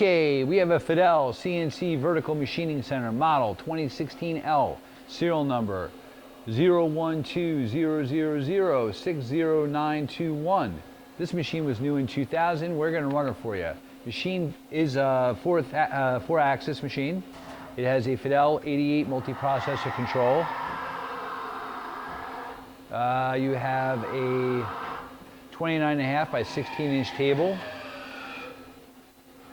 Okay, we have a Fadal CNC Vertical Machining Center model 2016L, serial number 01200060921. This machine was new in 2000. We're going to run it for you. Machine is a four-axis machine. It has a Fadal 88 multiprocessor control. You have a 29.5 by 16-inch table,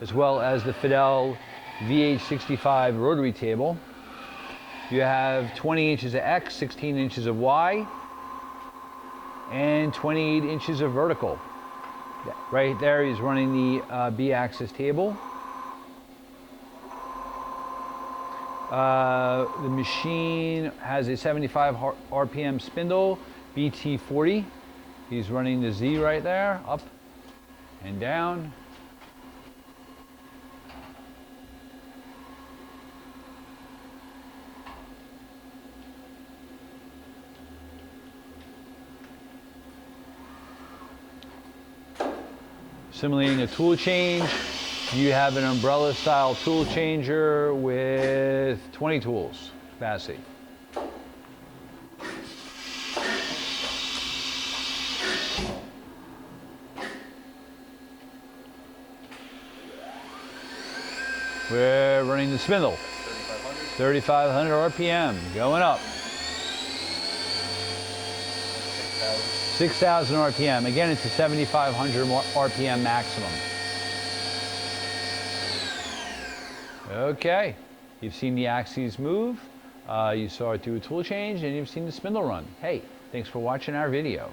as well as the Fadal VH65 rotary table. You have 20 inches of X, 16 inches of Y, and 28 inches of vertical. Right there, he's running the B-axis table. The machine has a 75 RPM spindle, BT40. He's running the Z right there, up and down. Simulating a tool change, you have an umbrella style tool changer with 20 tools capacity. We're running the spindle, 3,500 RPM, going up. 6,000 RPM. Again, it's a 7,500 RPM maximum. Okay, you've seen the axes move, you saw it do a tool change, and you've seen the spindle run. Hey, thanks for watching our video.